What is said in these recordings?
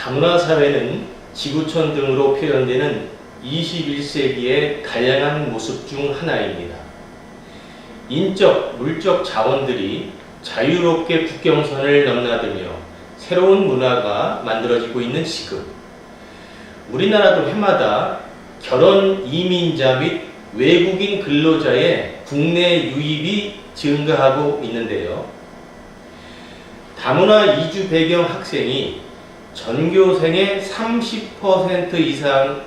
다문화 사회는 지구촌 등으로 표현되는 21세기의 다양한 모습 중 하나입니다. 인적, 물적 자원들이 자유롭게 국경선을 넘나들며 새로운 문화가 만들어지고 있는 지금, 우리나라도 해마다 결혼 이민자 및 외국인 근로자의 국내 유입이 증가하고 있는데요. 다문화 이주 배경 학생이 전교생의 30% 이상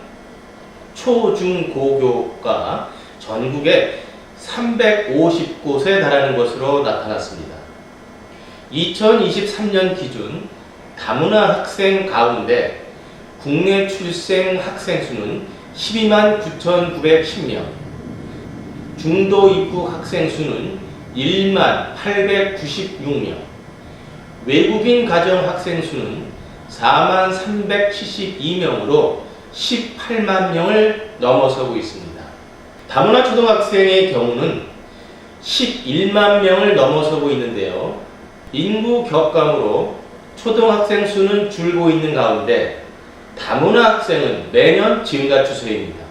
초중고교가 전국에 350곳에 달하는 것으로 나타났습니다. 2023년 기준 다문화 학생 가운데 국내 출생 학생 수는 12만 9,910명, 중도 입국 학생 수는 1만 896명, 외국인 가정 학생 수는 4만 372명으로 18만 명을 넘어서고 있습니다. 다문화 초등학생의 경우는 11만 명을 넘어서고 있는데요. 인구 격감으로 초등학생 수는 줄고 있는 가운데 다문화 학생은 매년 증가 추세입니다.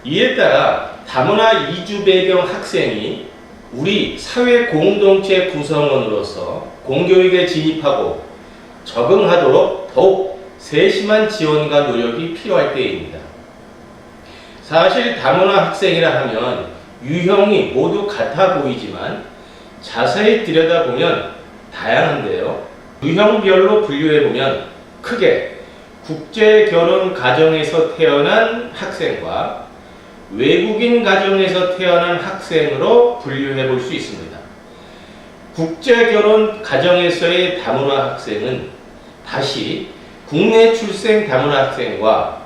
이에 따라 다문화 이주 배경 학생이 우리 사회 공동체 구성원으로서 공교육에 진입하고 적응하도록 더욱 세심한 지원과 노력이 필요할 때입니다. 사실 다문화 학생이라 하면 유형이 모두 같아 보이지만 자세히 들여다보면 다양한데요. 유형별로 분류해보면 크게 국제결혼 가정에서 태어난 학생과 외국인 가정에서 태어난 학생으로 분류해 볼 수 있습니다. 국제결혼 가정에서의 다문화 학생은 다시 국내 출생 다문화 학생과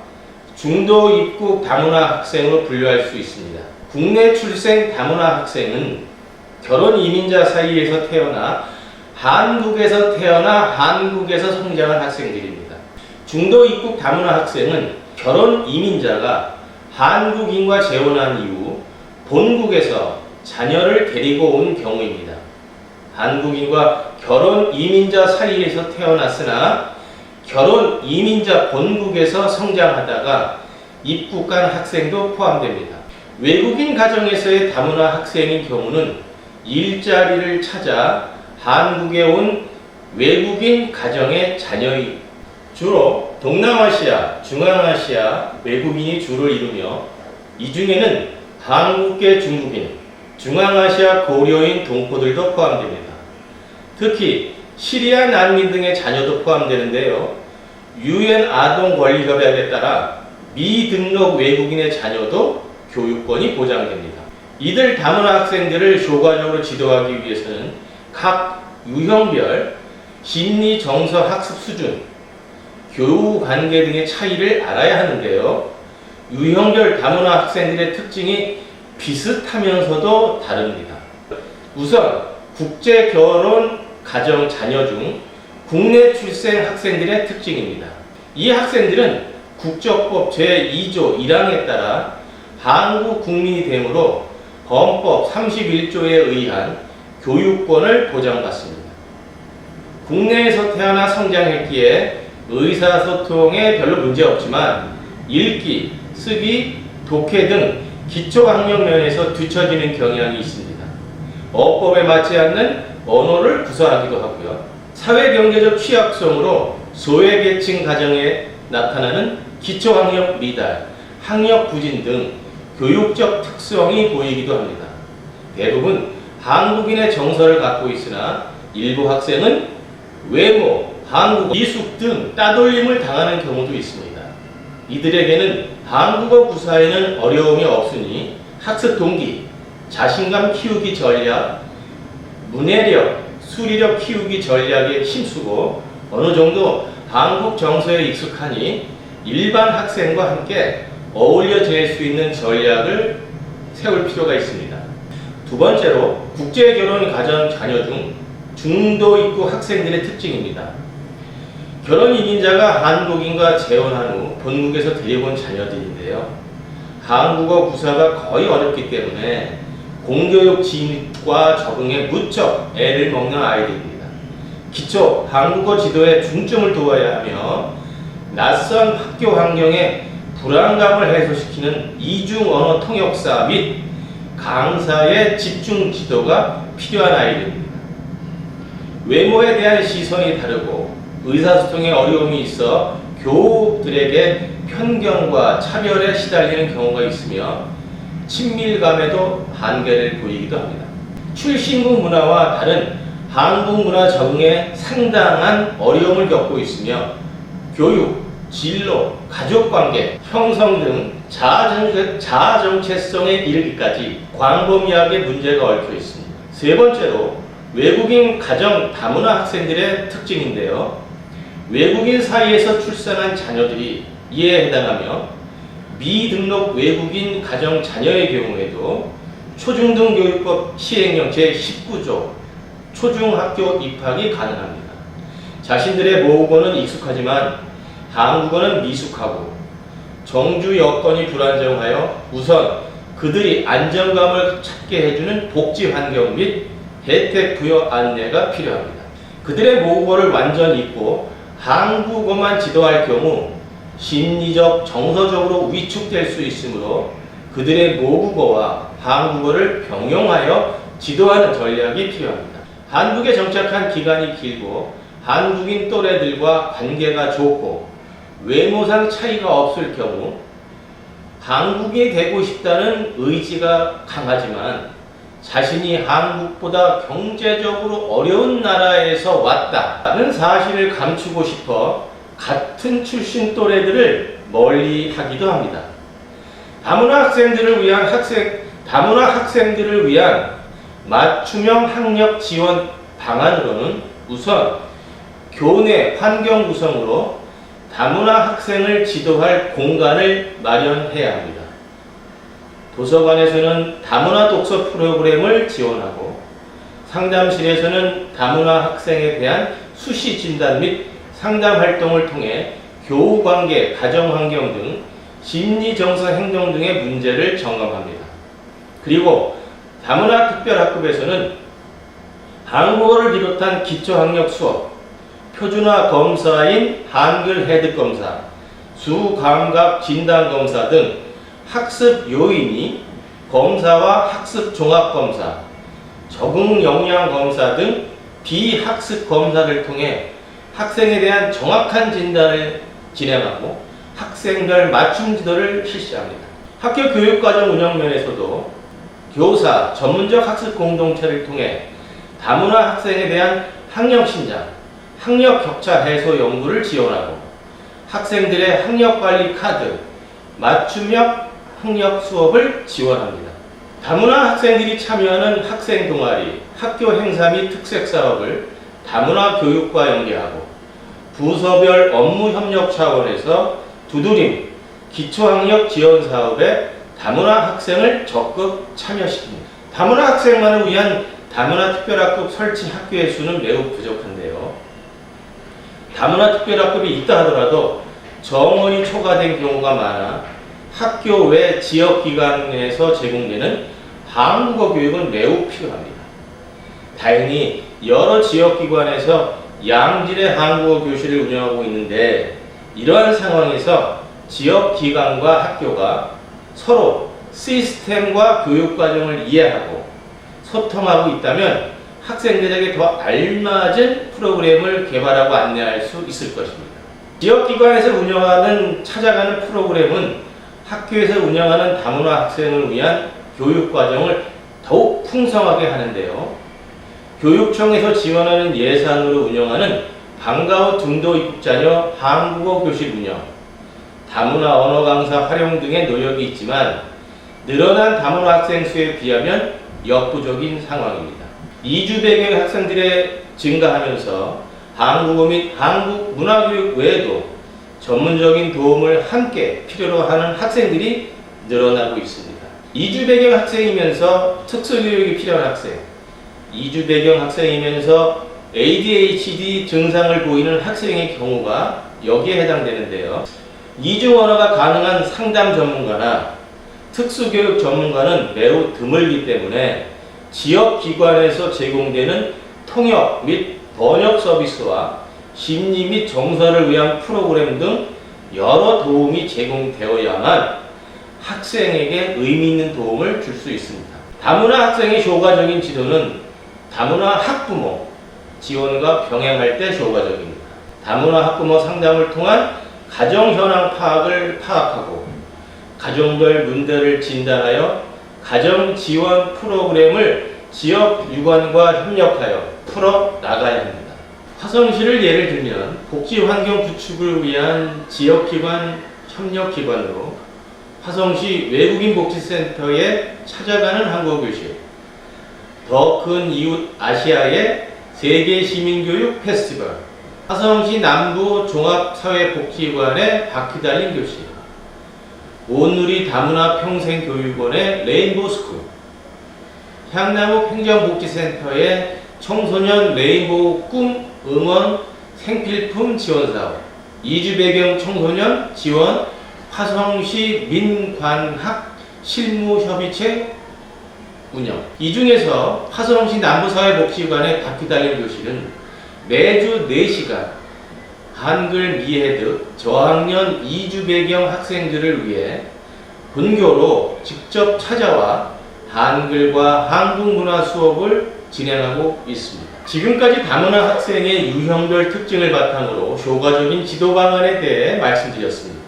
중도 입국 다문화 학생으로 분류할 수 있습니다. 국내 출생 다문화 학생은 결혼 이민자 사이에서 태어나 한국에서 성장한 학생들입니다. 중도 입국 다문화 학생은 결혼 이민자가 한국인과 재혼한 이후 본국에서 자녀를 데리고 온 경우입니다. 한국인과 결혼 이민자 사이에서 태어났으나 결혼 이민자 본국에서 성장하다가 입국한 학생도 포함됩니다. 외국인 가정에서의 다문화 학생인 경우는 일자리를 찾아 한국에 온 외국인 가정의 자녀입니다. 주로 동남아시아, 중앙아시아 외국인이 주를 이루며 이 중에는 한국계 중국인, 중앙아시아 고려인 동포들도 포함됩니다. 특히 시리아 난민 등의 자녀도 포함되는데요. UN 아동 권리협약에 따라 미등록 외국인의 자녀도 교육권이 보장됩니다. 이들 다문화 학생들을 효과적으로 지도하기 위해서는 각 유형별 심리 정서 학습 수준, 교우 관계 등의 차이를 알아야 하는데요. 유형별 다문화 학생들의 특징이 비슷하면서도 다릅니다. 우선 국제 결혼 가정 자녀 중 국내 출생 학생들의 특징입니다. 이 학생들은 국적법 제2조 1항에 따라 한국 국민이 되므로 헌법 31조에 의한 교육권을 보장받습니다. 국내에서 태어나 성장했기에 의사소통에 별로 문제 없지만 읽기, 쓰기, 독해 등 기초학력 면에서 뒤처지는 경향이 있습니다. 어법에 맞지 않는 언어를 구사하기도 하고요. 사회경제적 취약성으로 소외계층 가정에 나타나는 기초학력 미달, 학력 부진 등 교육적 특성이 보이기도 합니다. 대부분 한국인의 정서를 갖고 있으나 일부 학생은 외모, 한국어, 미숙 등 따돌림을 당하는 경우도 있습니다. 이들에게는 한국어 구사에는 어려움이 없으니 학습 동기, 자신감 키우기 전략, 문해력, 수리력 키우기 전략에 힘쓰고 어느 정도 한국 정서에 익숙하니 일반 학생과 함께 어울려 지낼 수 있는 전략을 세울 필요가 있습니다. 두 번째로 국제결혼 가정 자녀 중 중도 입국 학생들의 특징입니다. 결혼 이민자가 한국인과 재혼한 후 본국에서 데려온 자녀들인데요. 한국어 구사가 거의 어렵기 때문에 공교육 진입과 적응에 무척 애를 먹는 아이들입니다. 기초 한국어 지도에 중점을 두어야 하며 낯선 학교 환경에 불안감을 해소시키는 이중 언어 통역사 및 강사의 집중 지도가 필요한 아이들입니다. 외모에 대한 시선이 다르고 의사소통에 어려움이 있어 교우들에게 편견과 차별에 시달리는 경우가 있으며 친밀감에도 한계를 보이기도 합니다. 출신국 문화와 다른 한국 문화 적응에 상당한 어려움을 겪고 있으며 교육, 진로, 가족관계, 형성 등 자아 정체성에 이르기까지 광범위하게 문제가 얽혀 있습니다. 세 번째로 외국인 가정 다문화 학생들의 특징인데요. 외국인 사이에서 출산한 자녀들이 이에 해당하며 미등록 외국인 가정 자녀의 경우에도 초중등교육법 시행령 제19조 초중학교 입학이 가능합니다. 자신들의 모국어는 익숙하지만 한국어는 미숙하고 정주 여건이 불안정하여 우선 그들이 안정감을 찾게 해주는 복지 환경 및 혜택 부여 안내가 필요합니다. 그들의 모국어를 완전히 잊고 한국어만 지도할 경우 심리적, 정서적으로 위축될 수 있으므로 그들의 모국어와 한국어를 병용하여 지도하는 전략이 필요합니다. 한국에 정착한 기간이 길고 한국인 또래들과 관계가 좋고 외모상 차이가 없을 경우 한국이 되고 싶다는 의지가 강하지만 자신이 한국보다 경제적으로 어려운 나라에서 왔다는 사실을 감추고 싶어 같은 출신 또래들을 멀리 하기도 합니다. 다문화 학생들을 위한 맞춤형 학력 지원 방안으로는 우선 교내 환경 구성으로 다문화 학생을 지도할 공간을 마련해야 합니다. 도서관에서는 다문화 독서 프로그램을 지원하고 상담실에서는 다문화 학생에 대한 수시 진단 및 상담 활동을 통해 교우관계, 가정환경 등 심리정서 행동 등의 문제를 점검합니다. 그리고 다문화 특별학급에서는 한국어를 비롯한 기초학력 수업, 표준화 검사인 한글 헤드검사, 수감각 진단검사 등 학습 요인이 검사와 학습 종합검사, 적응 역량 검사 등 비학습 검사를 통해 학생에 대한 정확한 진단을 진행하고 학생별 맞춤 지도를 실시합니다. 학교 교육과정 운영 면에서도 교사, 전문적 학습 공동체를 통해 다문화 학생에 대한 학력 신장, 학력 격차 해소 연구를 지원하고 학생들의 학력 관리 카드, 맞춤형 학력 수업을 지원합니다. 다문화 학생들이 참여하는 학생 동아리, 학교 행사 및 특색 사업을 다문화 교육과 연계하고 부서별 업무 협력 차원에서 두드림, 기초학력 지원 사업에 다문화 학생을 적극 참여시킵니다. 다문화 학생만을 위한 다문화 특별학급 설치 학교의 수는 매우 부족한데요. 다문화 특별학급이 있다 하더라도 정원이 초과된 경우가 많아 학교 외 지역기관에서 제공되는 한국어 교육은 매우 필요합니다. 다행히 여러 지역기관에서 양질의 한국어 교실을 운영하고 있는데 이러한 상황에서 지역기관과 학교가 서로 시스템과 교육과정을 이해하고 소통하고 있다면 학생들에게 더 알맞은 프로그램을 개발하고 안내할 수 있을 것입니다. 지역기관에서 찾아가는 프로그램은 학교에서 운영하는 다문화 학생을 위한 교육과정을 더욱 풍성하게 하는데요. 교육청에서 지원하는 예산으로 운영하는 방과 후 중도 입국자녀 한국어 교실 운영, 다문화 언어 강사 활용 등의 노력이 있지만 늘어난 다문화 학생 수에 비하면 역부족인 상황입니다. 이주 배경 학생들의 증가하면서 한국어 및 한국 문화교육 외에도 전문적인 도움을 함께 필요로 하는 학생들이 늘어나고 있습니다. 이주 배경 학생이면서 특수교육이 필요한 학생, 이주 배경 학생이면서 ADHD 증상을 보이는 학생의 경우가 여기에 해당되는데요. 이중 언어가 가능한 상담 전문가나 특수교육 전문가는 매우 드물기 때문에 지역기관에서 제공되는 통역 및 번역 서비스와 심리 및 정서를 위한 프로그램 등 여러 도움이 제공되어야만 학생에게 의미 있는 도움을 줄 수 있습니다. 다문화 학생의 효과적인 지도는 다문화 학부모 지원과 병행할 때 효과적입니다. 다문화 학부모 상담을 통한 가정 현황 파악을 파악하고 가정별 문제를 진단하여 가정 지원 프로그램을 지역 유관과 협력하여 풀어 나가야 합니다. 화성시를 예를 들면 복지 환경 구축을 위한 지역기관 협력기관으로 화성시 외국인 복지센터에 찾아가는 한국교실, 더 큰 이웃 아시아의 세계 시민교육 페스티벌, 화성시 남부 종합사회복지관의 바퀴 달린 교실, 온누리 다문화 평생교육원의 레인보우 스쿨, 향나무 행정복지센터의 청소년 레인보우 꿈 응원 생필품 지원 사업, 이주 배경 청소년 지원 화성시 민관학 실무협의체 운영. 이 중에서 화성시 남부사회복지관의 바퀴 달린 교실은 매주 4시간 한글 미해득 저학년 이주 배경 학생들을 위해 본교로 직접 찾아와 한글과 한국 문화 수업을 진행하고 있습니다. 지금까지 다문화 학생의 유형별 특징을 바탕으로 효과적인 지도 방안에 대해 말씀드렸습니다.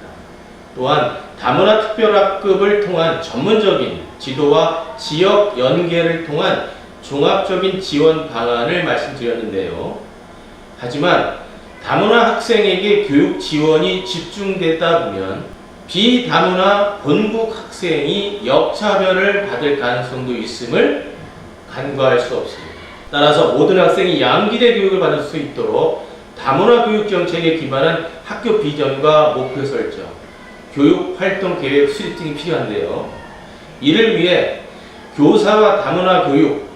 또한 다문화 특별학급을 통한 전문적인 지도와 지역 연계를 통한 종합적인 지원 방안을 말씀드렸는데요. 하지만 다문화 학생에게 교육 지원이 집중되다 보면 비다문화 본국 학생이 역차별을 받을 가능성도 있음을 간과할 수 없습니다. 따라서 모든 학생이 양기대 교육을 받을 수 있도록 다문화 교육 정책에 기반한 학교 비전과 목표 설정, 교육 활동 계획 수립 등이 필요한데요. 이를 위해 교사와 다문화 교육,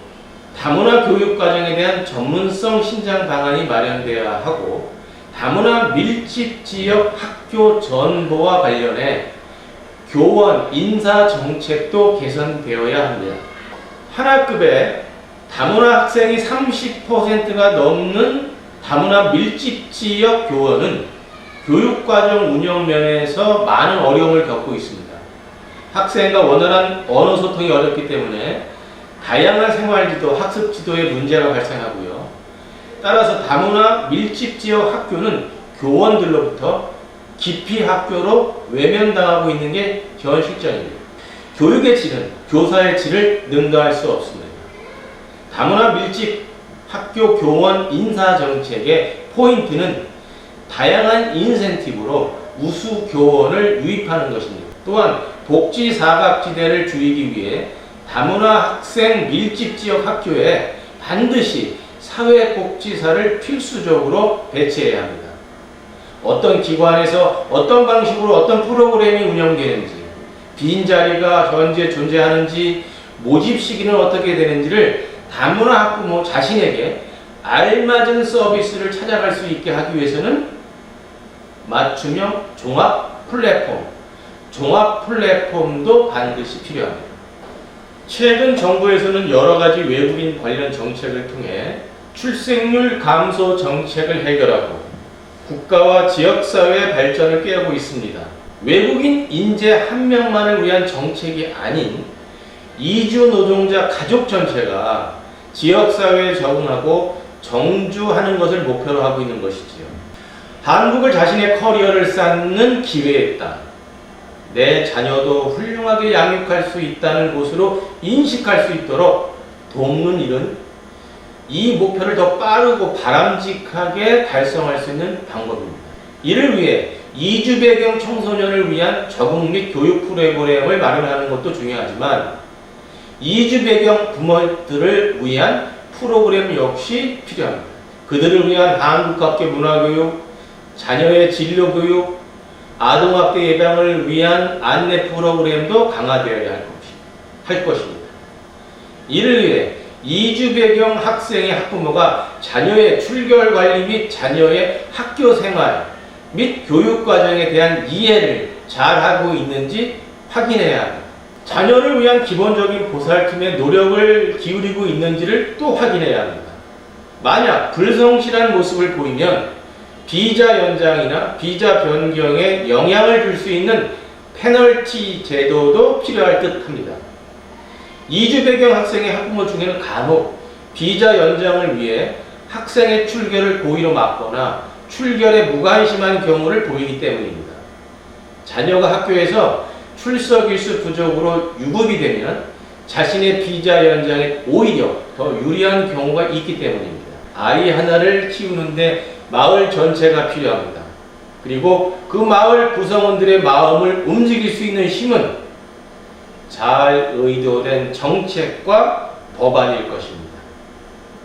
다문화 교육 과정에 대한 전문성 신장 방안이 마련되어야 하고 다문화 밀집 지역 학교 전보와 관련해 교원 인사 정책도 개선되어야 합니다. 한 학급에 다문화 학생이 30%가 넘는 다문화 밀집 지역 교원은 교육과정 운영 면에서 많은 어려움을 겪고 있습니다. 학생과 원활한 언어 소통이 어렵기 때문에 다양한 생활지도, 학습 지도에 문제가 발생하고요. 따라서 다문화 밀집 지역 학교는 교원들로부터 기피 학교로 외면당하고 있는 게 현실적입니다. 교육의 질은 교사의 질을 능가할 수 없습니다. 다문화 밀집 학교 교원 인사 정책의 포인트는 다양한 인센티브로 우수 교원을 유입하는 것입니다. 또한 복지 사각지대를 줄이기 위해 다문화 학생 밀집 지역 학교에 반드시 사회복지사를 필수적으로 배치해야 합니다. 어떤 기관에서 어떤 방식으로 어떤 프로그램이 운영되는지, 빈자리가 현재 존재하는지, 모집 시기는 어떻게 되는지를 다문화 학부모 자신에게 알맞은 서비스를 찾아갈 수 있게 하기 위해서는 맞춤형 종합 플랫폼도 반드시 필요합니다. 최근 정부에서는 여러 가지 외국인 관련 정책을 통해 출생률 감소 정책을 해결하고 국가와 지역사회의 발전을 꾀하고 있습니다. 외국인 인재 1명만을 위한 정책이 아닌 이주 노동자 가족 전체가 지역사회에 적응하고 정주하는 것을 목표로 하고 있는 것이지요. 한국을 자신의 커리어를 쌓는 기회의 땅, 내 자녀도 훌륭하게 양육할 수 있다는 곳으로 인식할 수 있도록 돕는 일은 이 목표를 더 빠르고 바람직하게 달성할 수 있는 방법입니다. 이를 위해 이주 배경 청소년을 위한 적응 및 교육 프로그램을 마련하는 것도 중요하지만 이주 배경 부모들을 위한 프로그램 역시 필요합니다. 그들을 위한 한국학교 문화교육, 자녀의 진로교육, 아동학대 예방을 위한 안내 프로그램도 강화되어야 할 것입니다. 이를 위해 이주 배경 학생의 학부모가 자녀의 출결 관리 및 자녀의 학교 생활 및 교육 과정에 대한 이해를 잘하고 있는지 확인해야 합니다. 자녀를 위한 기본적인 보살핌에 노력을 기울이고 있는지를 또 확인해야 합니다. 만약 불성실한 모습을 보이면 비자 연장이나 비자 변경에 영향을 줄 수 있는 페널티 제도도 필요할 듯 합니다. 이주 배경 학생의 학부모 중에는 간혹 비자 연장을 위해 학생의 출결을 고의로 막거나 출결에 무관심한 경우를 보이기 때문입니다. 자녀가 학교에서 출석 일수 부족으로 유급이 되면 자신의 비자 연장에 오히려 더 유리한 경우가 있기 때문입니다. 아이 하나를 키우는데 마을 전체가 필요합니다. 그리고 그 마을 구성원들의 마음을 움직일 수 있는 힘은 잘 의도된 정책과 법안일 것입니다.